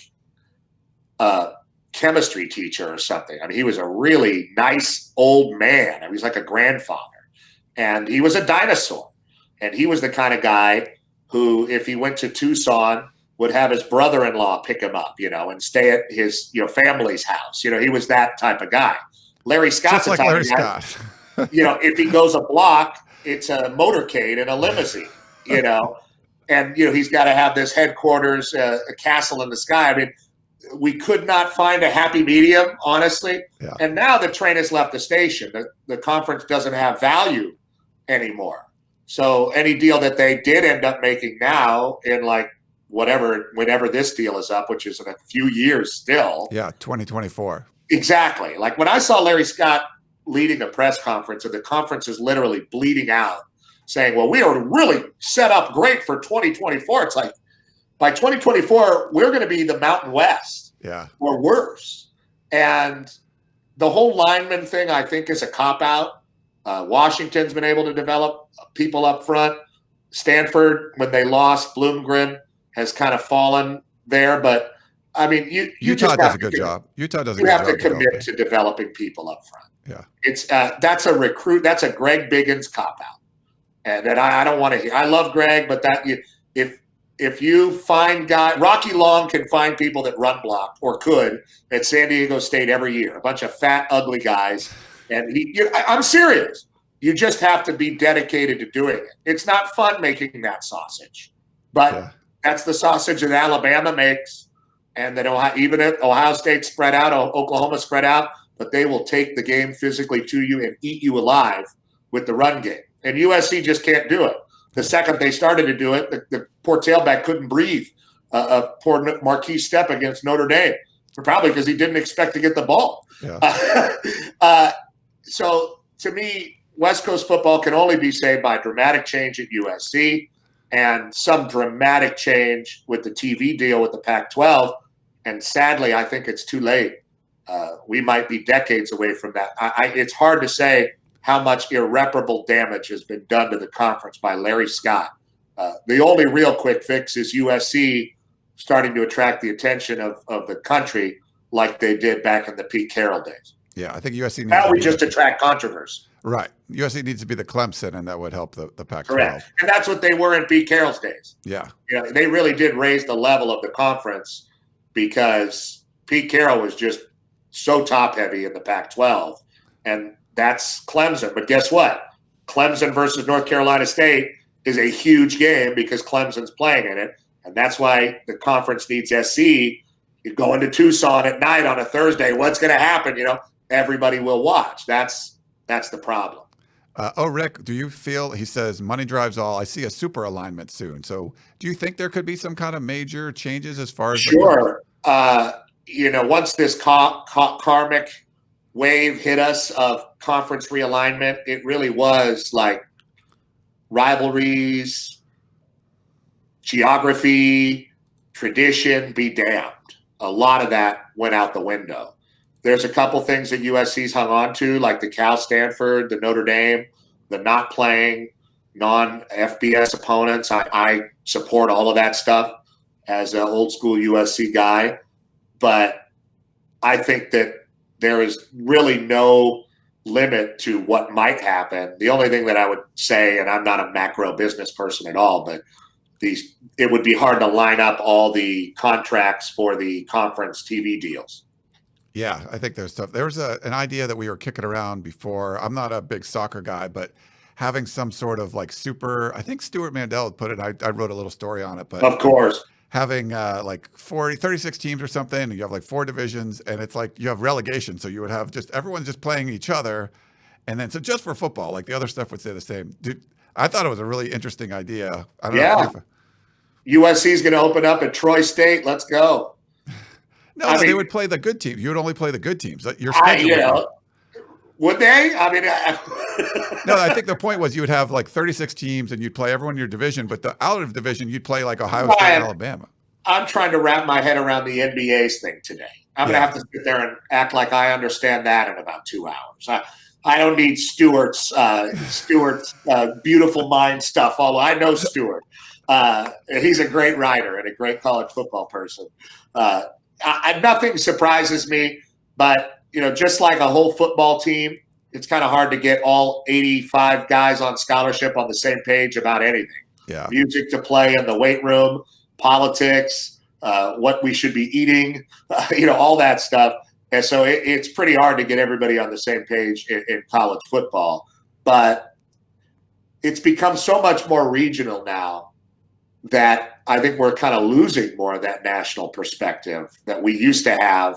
Speaker 2: a chemistry teacher or something. I mean, he was a really nice old man. I mean, he was like a grandfather. And he was a dinosaur. And he was the kind of guy who, if he went to Tucson, would have his brother-in-law pick him up, and stay at his, family's house. He was that type of guy. Larry Scott's
Speaker 1: just like Larry Scott.
Speaker 2: If he goes a block, it's a motorcade and a limousine, and, he's got to have this headquarters, a castle in the sky. I mean, we could not find a happy medium, honestly.
Speaker 1: Yeah.
Speaker 2: And now the train has left the station. The conference doesn't have value anymore. So any deal that they did end up making now in whenever this deal is up, which is in a few years still.
Speaker 1: Yeah, 2024.
Speaker 2: Exactly. Like when I saw Larry Scott leading a press conference and the conference is literally bleeding out saying, well, we are really set up great for 2024. It's like by 2024, we're going to be the Mountain West or worse. And the whole lineman thing, I think, is a cop-out. Washington's been able to develop people up front. Stanford, when they lost Bloomgren, has kind of fallen there. But, I mean,
Speaker 1: Utah does a good job. Utah does a good job.
Speaker 2: You have to commit to developing people up front.
Speaker 1: Yeah.
Speaker 2: It's that's a recruit. That's a Greg Biggins cop-out. And that I don't want to hear. I love Greg, but if you find Rocky Long can find people that run block or could at San Diego State every year, a bunch of fat, ugly guys. And I'm serious. You just have to be dedicated to doing it. It's not fun making that sausage, but that's the sausage that Alabama makes, and that even if Ohio State spread out, Oklahoma spread out, but they will take the game physically to you and eat you alive with the run game. And USC just can't do it. The second they started to do it, the poor tailback couldn't breathe. A poor Marquise Step against Notre Dame, probably because he didn't expect to get the ball.
Speaker 1: Yeah.
Speaker 2: So to me, West Coast football can only be saved by dramatic change at USC and some dramatic change with the TV deal with the Pac-12. And sadly, I think it's too late. We might be decades away from that. It's hard to say how much irreparable damage has been done to the conference by Larry Scott. The only real quick fix is USC starting to attract the attention of the country like they did back in the Pete Carroll days.
Speaker 1: Yeah, I think USC needs
Speaker 2: now we just attract controversy.
Speaker 1: Right. USC needs to be the Clemson, and that would help the Pac-12.
Speaker 2: Correct. And that's what they were in Pete Carroll's days.
Speaker 1: Yeah.
Speaker 2: They really did raise the level of the conference because Pete Carroll was just so top-heavy in the Pac-12. And that's Clemson. But guess what? Clemson versus North Carolina State is a huge game because Clemson's playing in it. And that's why the conference needs SC. You go into Tucson at night on a Thursday, what's going to happen? Everybody will watch. That's the problem.
Speaker 1: Rick, do you feel, he says, money drives all. I see a super alignment soon. So do you think there could be some kind of major changes as far as?
Speaker 2: Sure. Once this karmic wave hit us of conference realignment, it really was like rivalries, geography, tradition, be damned. A lot of that went out the window. There's a couple things that USC's hung on to, like the Cal Stanford, the Notre Dame, the not playing non-FBS opponents. I support all of that stuff as an old school USC guy. But I think that there is really no limit to what might happen. The only thing that I would say, and I'm not a macro business person at all, but it would be hard to line up all the contracts for the conference TV deals.
Speaker 1: Yeah, I think there's stuff. There was an idea that we were kicking around before. I'm not a big soccer guy, but having some sort of like super, I think Stuart Mandel put it, I wrote a little story on it, but
Speaker 2: of course,
Speaker 1: having like 36 teams or something, and you have like 4 divisions, and it's like you have relegation. So you would have just everyone's just playing each other. And then, so just for football, like the other stuff would stay the same. Dude, I thought it was a really interesting idea. I don't know.
Speaker 2: USC is going to open up at Troy State. Let's go.
Speaker 1: No, they would play the good teams. You would only play the good teams. Your schedule
Speaker 2: would they? I mean,
Speaker 1: no, I think the point was you would have like 36 teams and you'd play everyone in your division, but the out of division, you'd play like Ohio State and Alabama.
Speaker 2: I'm trying to wrap my head around the NBA's thing today. I'm going to have to sit there and act like I understand that in about 2 hours. I don't need Stewart's beautiful mind stuff. Although I know Stewart, he's a great writer and a great college football person. Nothing surprises me, but just like a whole football team, it's kind of hard to get all 85 guys on scholarship on the same page about anything.
Speaker 1: Yeah.
Speaker 2: Music to play in the weight room, politics, what we should be eating, all that stuff. And so it's pretty hard to get everybody on the same page in college football. But it's become so much more regional now that I think we're kind of losing more of that national perspective that we used to have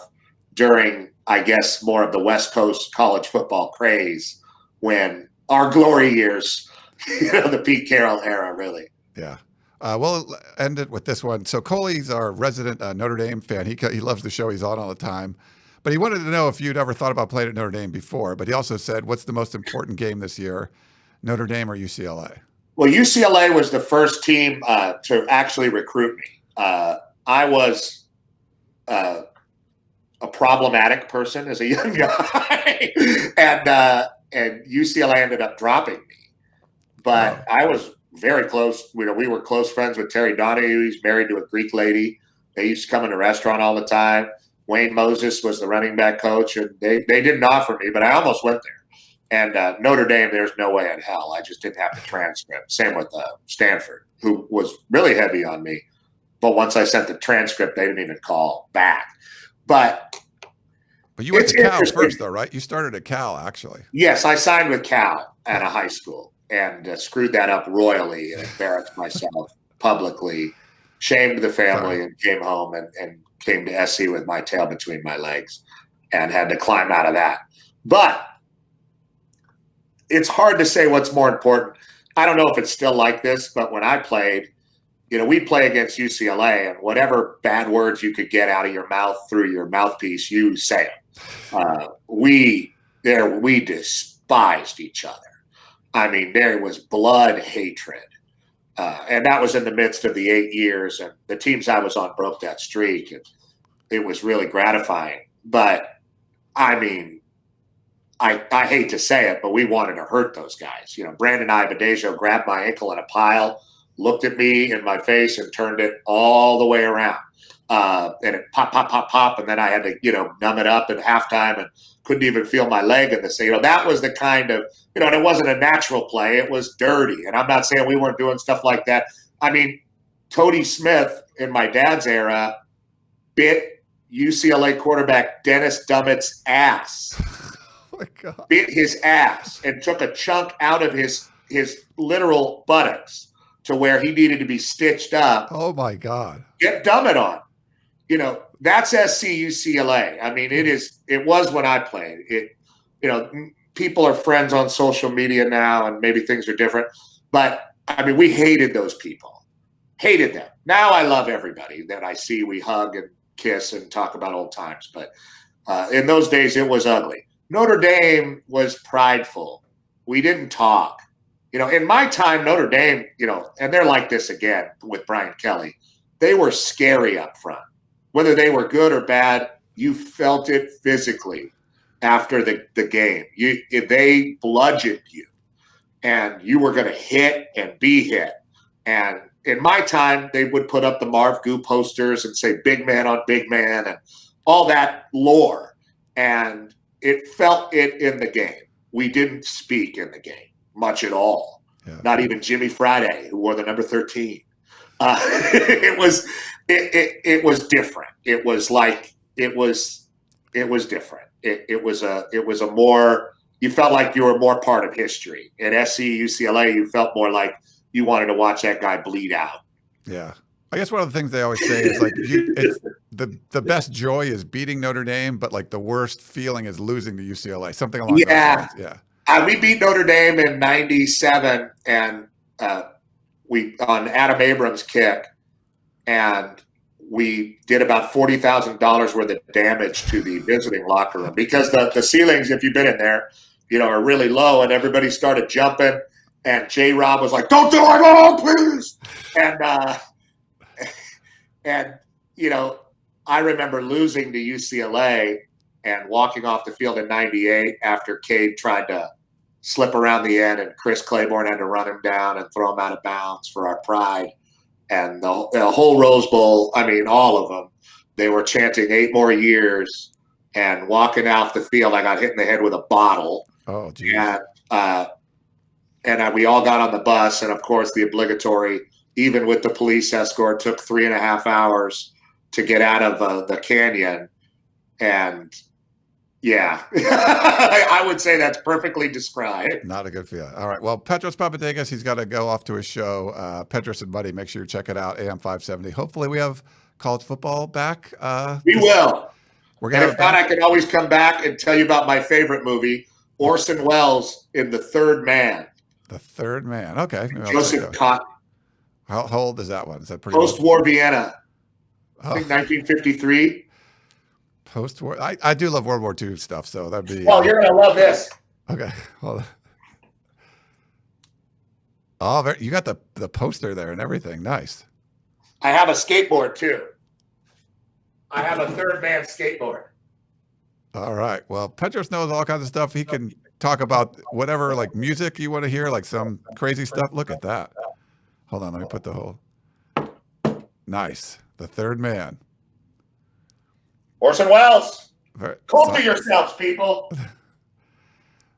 Speaker 2: during, I guess, more of the West Coast college football craze when our glory years, the Pete Carroll era, really.
Speaker 1: Yeah. We'll end it with this one. So Coley's our resident Notre Dame fan. He loves the show. He's on all the time. But he wanted to know if you'd ever thought about playing at Notre Dame before. But he also said, what's the most important game this year, Notre Dame or UCLA?
Speaker 2: Well, UCLA was the first team to actually recruit me. I was a problematic person as a young guy, and UCLA ended up dropping me. But I was very close. We were close friends with Terry Donahue. He's married to a Greek lady. They used to come in the restaurant all the time. Wayne Moses was the running back coach, and they didn't offer me, but I almost went there. And Notre Dame, there's no way in hell. I just didn't have the transcript. Same with Stanford, who was really heavy on me. But once I sent the transcript, they didn't even call back. But
Speaker 1: you went to Cal first, though, right? You started at Cal, actually.
Speaker 2: Yes, I signed with Cal at a high school and screwed that up royally and embarrassed myself publicly, shamed the family, and came home and came to SC with my tail between my legs and had to climb out of that. But it's hard to say what's more important. I don't know if it's still like this, but when I played, we'd play against UCLA, and whatever bad words you could get out of your mouth through your mouthpiece, you say them. We despised each other. I mean, there was blood hatred. And that was in the midst of the 8 years, and the teams I was on broke that streak, and it was really gratifying. But, I mean, I hate to say it, but we wanted to hurt those guys. Brandon Ibadejo grabbed my ankle in a pile, looked at me in my face, and turned it all the way around. And it pop, pop, pop, pop, and then I had to, numb it up at halftime and couldn't even feel my leg in the same. That was the kind of, and it wasn't a natural play. It was dirty. And I'm not saying we weren't doing stuff like that. I mean, Tody Smith in my dad's era bit UCLA quarterback Dennis Dummett's ass.
Speaker 1: Oh my God.
Speaker 2: Bit his ass and took a chunk out of his literal buttocks to where he needed to be stitched up.
Speaker 1: Oh my God.
Speaker 2: Get Dummett on. That's SC UCLA. I mean, it was when I played. People are friends on social media now, and maybe things are different. But I mean, we hated those people. Hated them. Now I love everybody that I see. We hug and kiss and talk about old times. But in those days, it was ugly. Notre Dame was prideful. We didn't talk. In my time, Notre Dame, and they're like this again with Brian Kelly, they were scary up front. Whether they were good or bad, you felt it physically after the game. They bludgeoned you, and you were going to hit and be hit. And in my time, they would put up the Marv Goo posters and say big man on big man and all that lore. And it felt it in the game. We didn't speak in the game much at all. Yeah. Not even Jimmy Friday, who wore the number 13. It was different. It was different. It was a more, you felt like you were more part of history. At SC, UCLA, you felt more like you wanted to watch that guy bleed out.
Speaker 1: Yeah. I guess one of the things they always say is like it's the best joy is beating Notre Dame, but like the worst feeling is losing to UCLA. Something along those lines. Yeah.
Speaker 2: We beat Notre Dame in '97, and we on Adam Abrams' kick, and we did about $40,000 worth of damage to the visiting locker room because the ceilings, if you've been in there, are really low, and everybody started jumping, and J. Rob was like, "Don't do it all, please," and I remember losing to UCLA and walking off the field in 98 after Cade tried to slip around the end and Chris Claiborne had to run him down and throw him out of bounds for our pride. And the whole Rose Bowl, I mean, all of them, they were chanting 8 more years. And walking off the field, I got hit in the head with a bottle.
Speaker 1: Oh, geez.
Speaker 2: And we all got on the bus. And, of course, the obligatory, even with the police escort, took 3.5 hours to get out of the canyon. And, yeah, I would say that's perfectly described.
Speaker 1: Not a good feeling. All right. Well, Petros Papadakis, he's got to go off to his show. Petros and Buddy, make sure you check it out, AM 570. Hopefully we have college football back.
Speaker 2: We will.
Speaker 1: We're
Speaker 2: And if not, I can always come back and tell you about my favorite movie, Orson Welles in The Third Man.
Speaker 1: The Third Man. Okay.
Speaker 2: Joseph Cotton.
Speaker 1: How old is that one? Is that pretty old?
Speaker 2: Post-war Vienna. I think 1953.
Speaker 1: Post-war. I do love World War II stuff, so that'd be.
Speaker 2: Oh, you're going to love this.
Speaker 1: Okay. Hold on. Oh, you got the poster there and everything. Nice.
Speaker 2: I have a skateboard, too. I have a Third Man skateboard.
Speaker 1: All right. Well, Petros knows all kinds of stuff. He can talk about whatever, like music you want to hear, like some crazy stuff. Look at that. Hold on. Let me put the whole. Nice. The Third Man.
Speaker 2: Orson Welles.
Speaker 1: Cool
Speaker 2: to yourselves, people.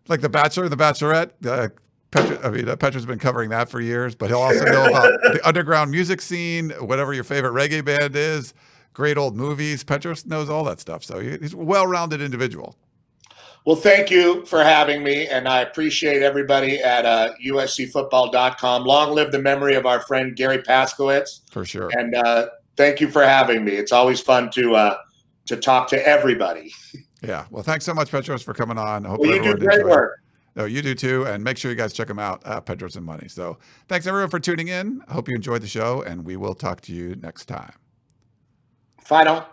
Speaker 1: Like The Bachelor and The Bachelorette. Petros has been covering that for years, but he'll also know about the underground music scene, whatever your favorite reggae band is, great old movies. Petros knows all that stuff. So he's a well-rounded individual.
Speaker 2: Well, thank you for having me, and I appreciate everybody at USCfootball.com. Long live the memory of our friend Gary Paskowitz.
Speaker 1: For sure.
Speaker 2: And thank you for having me. It's always fun to talk to everybody.
Speaker 1: Yeah. Well, thanks so much, Petros, for coming on. I hope
Speaker 2: you do great work.
Speaker 1: No, you do too. And make sure you guys check them out at Petros and Money. So thanks everyone for tuning in. I hope you enjoyed the show, and we will talk to you next time.
Speaker 2: Final.